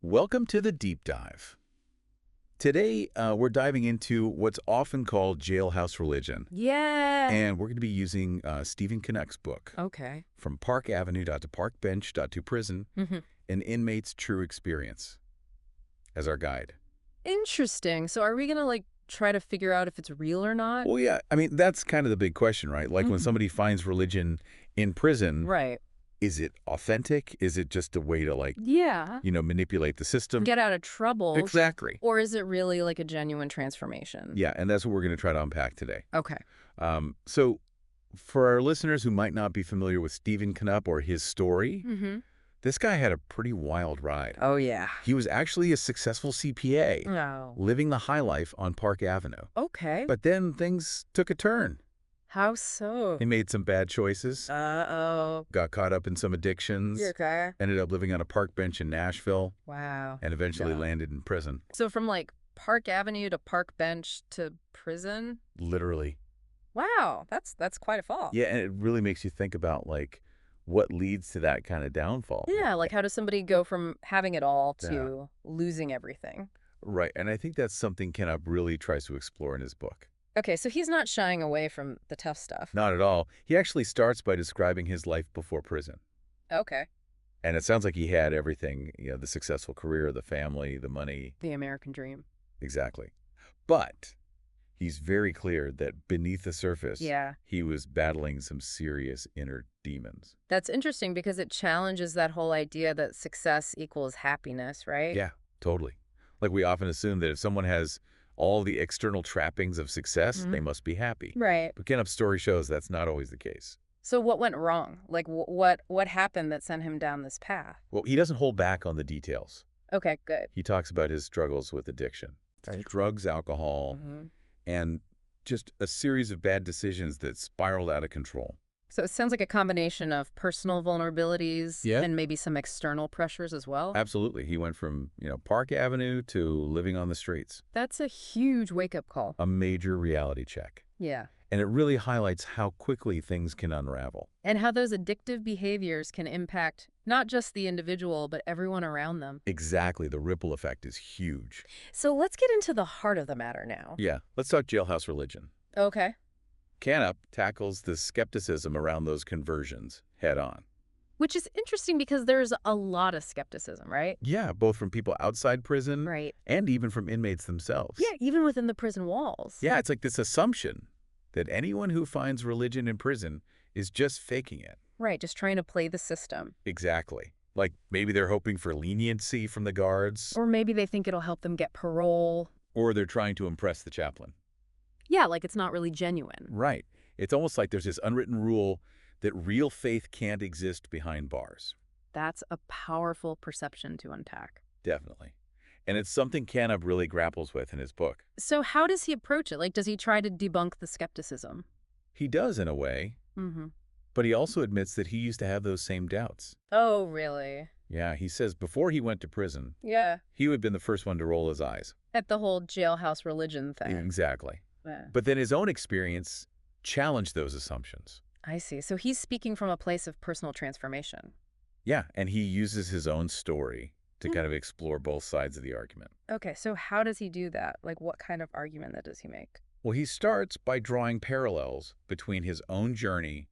Welcome to the Deep Dive. Today, we're diving into what's often called jailhouse religion. Yeah. And we're going to be using Stephen Canup's book, Okay. From Park Avenue to Park Bench to Prison, An Inmate's True Experience, as our guide. Interesting. So are we going to try to figure out if it's real or not? Well, yeah, I mean, that's kind of the big question, right? Like when somebody finds religion in prison, Right. is it authentic? Is it just a way to, Yeah. manipulate the system? Get out of trouble. Exactly. Or is it really like a genuine transformation? Yeah, and that's what we're going to try to unpack today. Okay. So for our listeners who might not be familiar with Stephen Canup or his story, this guy had a pretty wild ride. Oh, yeah. He was actually a successful CPA, Oh. living the high life on Park Avenue. Okay. But then things took a turn. How so? He made some bad choices, Uh-oh. got caught up in some addictions, You're okay. ended up living on a park bench in Nashville, Wow. and eventually landed in prison. So from Park Avenue to Park Bench to prison? Literally. Wow. That's quite a fall. Yeah, and it really makes you think about, what leads to that kind of downfall. Yeah, how does somebody go from having it all to losing everything? Right, and I think that's something Canup really tries to explore in his book. Okay, so he's not shying away from the tough stuff. Not at all. He actually starts by describing his life before prison. Okay. And it sounds like he had everything, the successful career, the family, the money. The American dream. Exactly. But he's very clear that beneath the surface, he was battling some serious inner demons. That's interesting because it challenges that whole idea that success equals happiness, right? Yeah, totally. We often assume that if someone has all the external trappings of success, they must be happy. Right. But Canup's story shows that's not always the case. So what went wrong? What happened that sent him down this path? Well, he doesn't hold back on the details. Okay, good. He talks about his struggles with addiction, drugs, alcohol, and just a series of bad decisions that spiraled out of control. So it sounds like a combination of personal vulnerabilities and maybe some external pressures as well. Absolutely. He went from, Park Avenue to living on the streets. That's a huge wake-up call. A major reality check. Yeah. And it really highlights how quickly things can unravel. And how those addictive behaviors can impact not just the individual, but everyone around them. Exactly. The ripple effect is huge. So let's get into the heart of the matter now. Yeah. Let's talk jailhouse religion. Okay. Canup tackles the skepticism around those conversions head on. Which is interesting because there's a lot of skepticism, right? Yeah, both from people outside prison and even from inmates themselves. Yeah, even within the prison walls. Yeah, it's like this assumption that anyone who finds religion in prison is just faking it. Right, just trying to play the system. Exactly. Maybe they're hoping for leniency from the guards. Or maybe they think it'll help them get parole. Or they're trying to impress the chaplain. Yeah, it's not really genuine. Right. It's almost like there's this unwritten rule that real faith can't exist behind bars. That's a powerful perception to unpack. Definitely. And it's something Canup really grapples with in his book. So how does he approach it? Does he try to debunk the skepticism? He does in a way. But he also admits that he used to have those same doubts. Oh, really? Yeah, he says before he went to prison, he would have been the first one to roll his eyes. At the whole jailhouse religion thing. Exactly. Yeah. But then his own experience challenged those assumptions. I see. So he's speaking from a place of personal transformation. Yeah, and he uses his own story to kind of explore both sides of the argument. Okay, so how does he do that? What kind of argument does he make? Well, he starts by drawing parallels between his own journey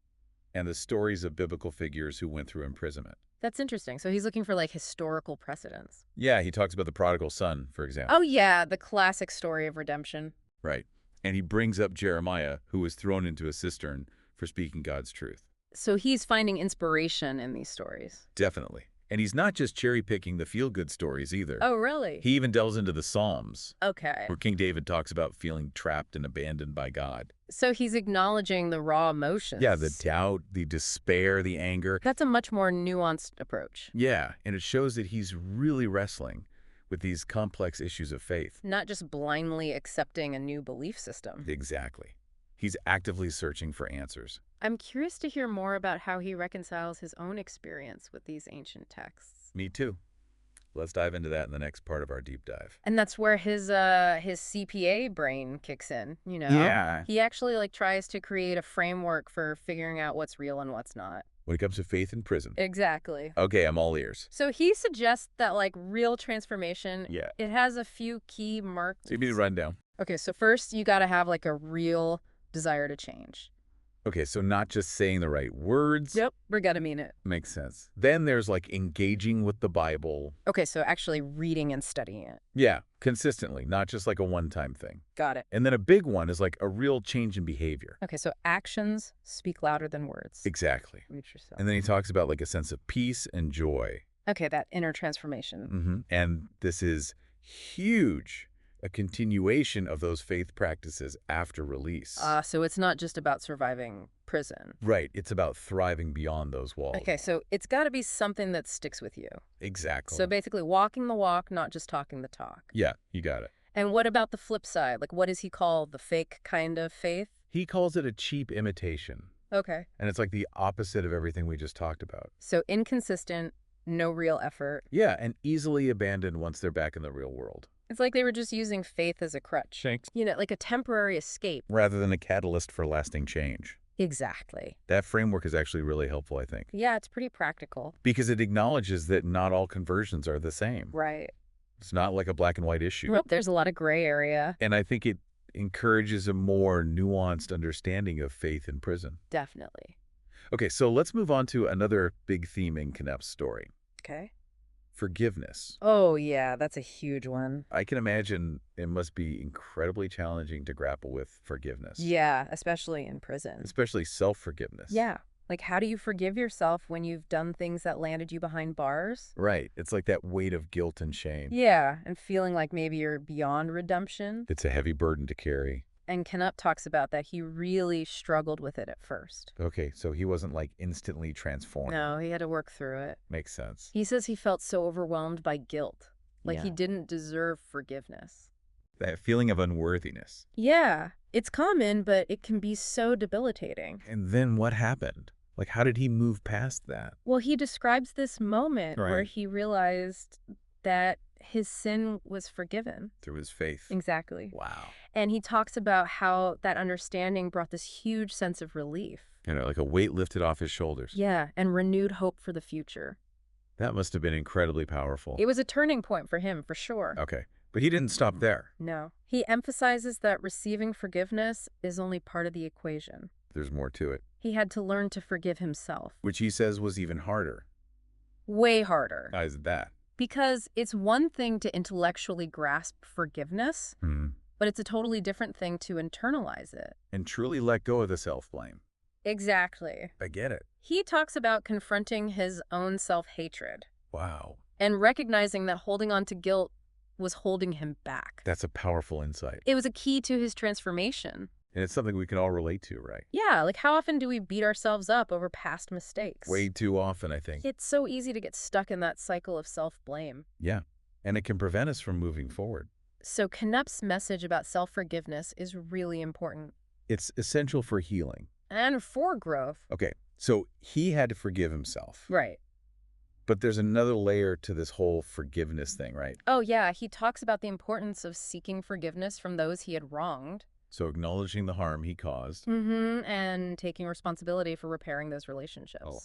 and the stories of biblical figures who went through imprisonment. That's interesting. So he's looking for historical precedents. Yeah, he talks about the prodigal son, for example. Oh, yeah, the classic story of redemption. Right. And he brings up Jeremiah, who was thrown into a cistern for speaking God's truth. So he's finding inspiration in these stories. Definitely. And he's not just cherry-picking the feel-good stories either. Oh, really? He even delves into the Psalms. Okay. Where King David talks about feeling trapped and abandoned by God. So he's acknowledging the raw emotions. Yeah, the doubt, the despair, the anger. That's a much more nuanced approach. Yeah, and it shows that he's really wrestling with these complex issues of faith. Not just blindly accepting a new belief system. Exactly. He's actively searching for answers. I'm curious to hear more about how he reconciles his own experience with these ancient texts. Me too. Let's dive into that in the next part of our deep dive. And that's where his CPA brain kicks in, Yeah. He actually tries to create a framework for figuring out what's real and what's not. when it comes to faith in prison. Exactly. Okay, I'm all ears. So he suggests that, like, real transformation, it has a few key marks. So you need to run down. Okay, so first you got to have, like, a real desire to change. Okay, so not just saying the right words. Yep, we got to mean it. Makes sense. Then there's like engaging with the Bible. Okay, so actually reading and studying it. Yeah, consistently, not just like a one-time thing. Got it. And then a big one is like a real change in behavior. Okay, so actions speak louder than words. Exactly. Reach yourself. And then he talks about like a sense of peace and joy. Okay, that inner transformation. And this is huge. A continuation of those faith practices after release. So it's not just about surviving prison. Right. It's about thriving beyond those walls. Okay, so it's got to be something that sticks with you. Exactly. So basically walking the walk, not just talking the talk. Yeah, you got it. And what about the flip side? Like, what does he call the fake kind of faith? He calls it a cheap imitation. Okay. And it's like the opposite of everything we just talked about. So inconsistent, no real effort. Yeah, and easily abandoned once they're back in the real world. It's like they were just using faith as a crutch. Thanks. You know, like a temporary escape. Rather than a catalyst for lasting change. Exactly. That framework is actually really helpful, I think. Yeah, it's pretty practical. Because it acknowledges that not all conversions are the same. Right. It's not like a black and white issue. Well, there's a lot of gray area. And I think it encourages a more nuanced understanding of faith in prison. Definitely. Okay, so let's move on to another big theme in Canup's story. Okay. Forgiveness. Oh, yeah, that's a huge one. I can imagine it must be incredibly challenging to grapple with forgiveness. Yeah, especially in prison. Especially self-forgiveness. Yeah. Like, how do you forgive yourself when you've done things that landed you behind bars? Right. It's like that weight of guilt and shame. Yeah, and feeling like maybe you're beyond redemption. It's a heavy burden to carry. And Canup talks about that he really struggled with it at first. Okay, so he wasn't like instantly transformed. No, he had to work through it. Makes sense. He says he felt so overwhelmed by guilt, like he didn't deserve forgiveness. That feeling of unworthiness. Yeah, it's common, but it can be so debilitating. And then what happened? Like, how did he move past that? Well, he describes this moment where he realized that his sin was forgiven. Through his faith. Exactly. Wow. And he talks about how that understanding brought this huge sense of relief. You know, like a weight lifted off his shoulders. Yeah, and renewed hope for the future. That must have been incredibly powerful. It was a turning point for him, for sure. Okay. But he didn't stop there. No. He emphasizes that receiving forgiveness is only part of the equation. There's more to it. He had to learn to forgive himself. Which he says was even harder. Way harder. How is that? Because it's one thing to intellectually grasp forgiveness, but it's a totally different thing to internalize it. And truly let go of the self-blame. Exactly. I get it. He talks about confronting his own self-hatred. Wow. And recognizing that holding on to guilt was holding him back. That's a powerful insight. It was a key to his transformation. And it's something we can all relate to, right? Yeah, like how often do we beat ourselves up over past mistakes? Way too often, I think. It's so easy to get stuck in that cycle of self-blame. Yeah, and it can prevent us from moving forward. So Canup's message about self-forgiveness is really important. It's essential for healing. And for growth. Okay, so he had to forgive himself. Right. But there's another layer to this whole forgiveness thing, right? Oh, yeah. He talks about the importance of seeking forgiveness from those he had wronged. So acknowledging the harm he caused. And taking responsibility for repairing those relationships. Oh,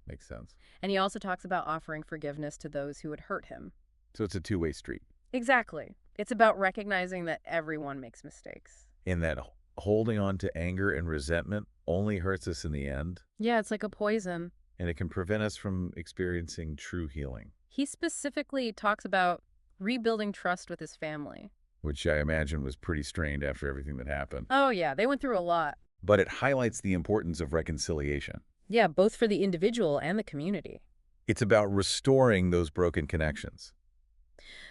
makes sense. And he also talks about offering forgiveness to those who had hurt him. So it's a two-way street. Exactly. It's about recognizing that everyone makes mistakes. And that holding on to anger and resentment only hurts us in the end. Yeah, it's like a poison. And it can prevent us from experiencing true healing. He specifically talks about rebuilding trust with his family. Which I imagine was pretty strained after everything that happened. Oh, yeah. They went through a lot. But it highlights the importance of reconciliation. Yeah, both for the individual and the community. It's about restoring those broken connections.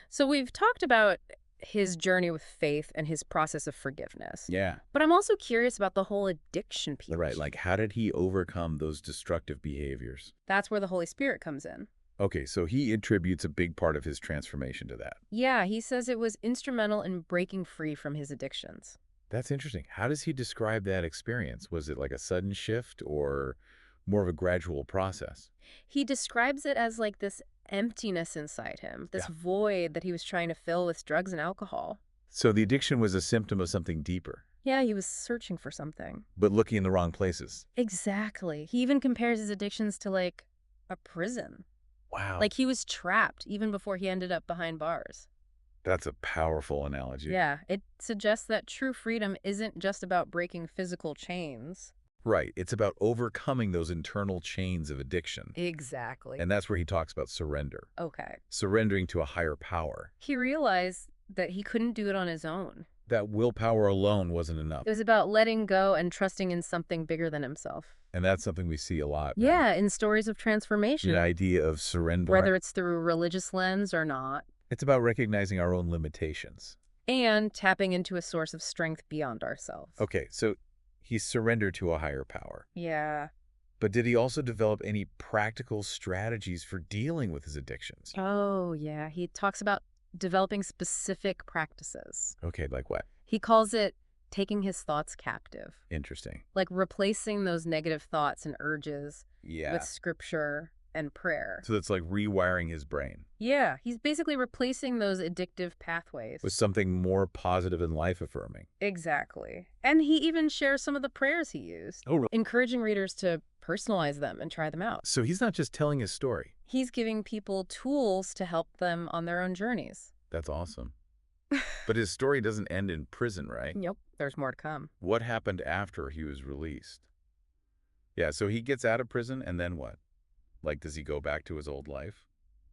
So we've talked about his journey with faith and his process of forgiveness. Yeah. But I'm also curious about the whole addiction piece. Right, like how did he overcome those destructive behaviors? That's where the Holy Spirit comes in. Okay, so he attributes a big part of his transformation to that. Yeah, he says it was instrumental in breaking free from his addictions. That's interesting. How does he describe that experience? Was it like a sudden shift or more of a gradual process? He describes it as like this emptiness inside him, this void that he was trying to fill with drugs and alcohol. So the addiction was a symptom of something deeper. Yeah, he was searching for something. but looking in the wrong places. Exactly. He even compares his addictions to, like, a prison. Wow. Like, he was trapped even before he ended up behind bars. That's a powerful analogy. Yeah, it suggests that true freedom isn't just about breaking physical chains. Right. It's about overcoming those internal chains of addiction. Exactly. And that's where he talks about surrender. Okay. Surrendering to a higher power. He realized that he couldn't do it on his own. That willpower alone wasn't enough. It was about letting go and trusting in something bigger than himself. And that's something we see a lot. Man. Yeah, in stories of transformation. The idea of surrender. Whether it's through a religious lens or not. It's about recognizing our own limitations. And tapping into a source of strength beyond ourselves. Okay, so he surrendered to a higher power. Yeah. But did he also develop any practical strategies for dealing with his addictions? Oh, yeah. He talks about developing specific practices. Okay, like what? He calls it taking his thoughts captive. Interesting. Like replacing those negative thoughts and urges Yeah. with scripture and prayer. So that's like rewiring his brain. Yeah, he's basically replacing those addictive pathways. With something more positive and life-affirming. Exactly. And he even shares some of the prayers he used, Oh, really? encouraging readers to personalize them and try them out. So he's not just telling his story. He's giving people tools to help them on their own journeys. That's awesome. But his story doesn't end in prison, right? Yep, there's more to come. What happened after he was released? Yeah, so he gets out of prison, and then what? Like, does he go back to his old life?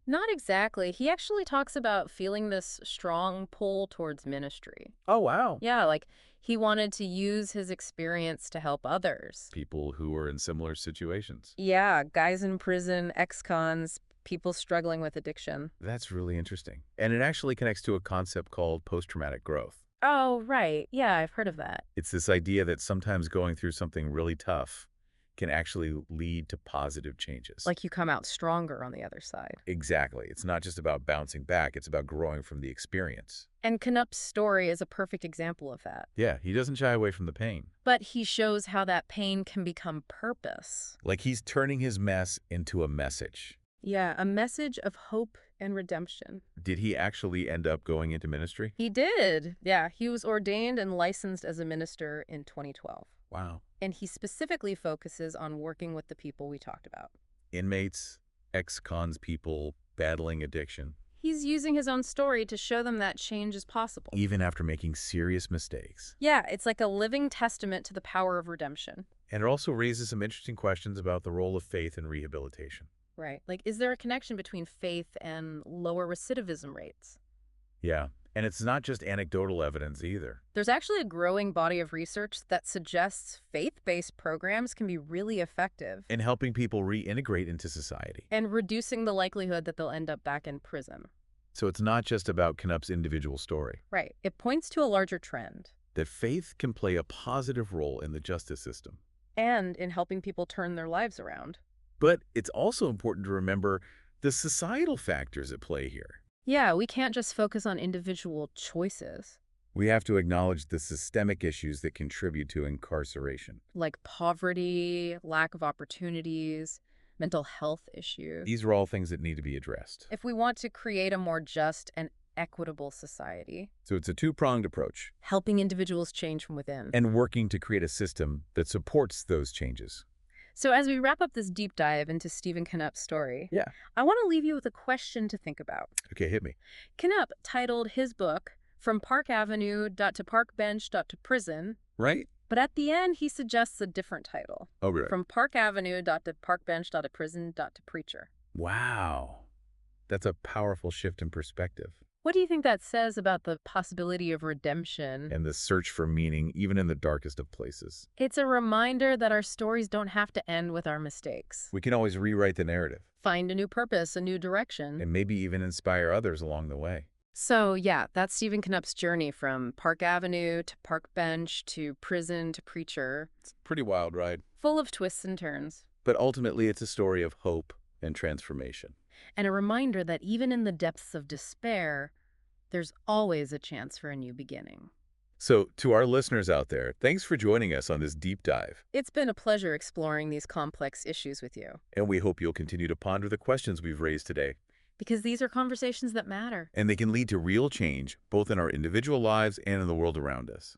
Not exactly. He actually talks about feeling this strong pull towards ministry. Oh, wow. Yeah, like he wanted to use his experience to help others. People who were in similar situations. Yeah, guys in prison, ex-cons, people struggling with addiction. That's really interesting. And it actually connects to a concept called post-traumatic growth. Oh, right. Yeah, I've heard of that. It's this idea that sometimes going through something really tough can actually lead to positive changes. Like you come out stronger on the other side. Exactly. It's not just about bouncing back. It's about growing from the experience. And Canup's story is a perfect example of that. Yeah, he doesn't shy away from the pain. But he shows how that pain can become purpose. Like he's turning his mess into a message. Yeah, a message of hope and redemption. Did he actually end up going into ministry? He did. Yeah, he was ordained and licensed as a minister in 2012. Wow. And he specifically focuses on working with the people we talked about. Inmates, ex-cons people, battling addiction. He's using his own story to show them that change is possible. Even after making serious mistakes. Yeah, it's like a living testament to the power of redemption. And it also raises some interesting questions about the role of faith in rehabilitation. Right. Like, is there a connection between faith and lower recidivism rates? Yeah. And it's not just anecdotal evidence either. There's actually a growing body of research that suggests faith-based programs can be really effective In helping people reintegrate into society. and reducing the likelihood that they'll end up back in prison. So it's not just about Canup's individual story. Right. It points to a larger trend. That faith can play a positive role in the justice system. And in helping people turn their lives around. But it's also important to remember the societal factors at play here. Yeah, we can't just focus on individual choices. We have to acknowledge the systemic issues that contribute to incarceration. Like poverty, lack of opportunities, mental health issues. These are all things that need to be addressed. If we want to create a more just and equitable society. So it's a two-pronged approach. Helping individuals change from within. And working to create a system that supports those changes. So as we wrap up this deep dive into Stephen Canup's story, I want to leave you with a question to think about. Okay, hit me. Canup titled his book, From Park Avenue to Park Bench to Prison. Right? But at the end, he suggests a different title. Oh, really? From Park Avenue to Park Bench to Prison to Preacher. Wow. That's a powerful shift in perspective. What do you think that says about the possibility of redemption? And the search for meaning, even in the darkest of places. It's a reminder that our stories don't have to end with our mistakes. We can always rewrite the narrative. Find a new purpose, a new direction. And maybe even inspire others along the way. So, yeah, that's Stephen Canup's journey from Park Avenue to Park Bench to prison to preacher. It's a pretty wild ride. Full of twists and turns. But ultimately, it's a story of hope and transformation. And a reminder that even in the depths of despair, there's always a chance for a new beginning. So, to our listeners out there, thanks for joining us on this deep dive. It's been a pleasure exploring these complex issues with you. And we hope you'll continue to ponder the questions we've raised today. Because these are conversations that matter. And they can lead to real change, both in our individual lives and in the world around us.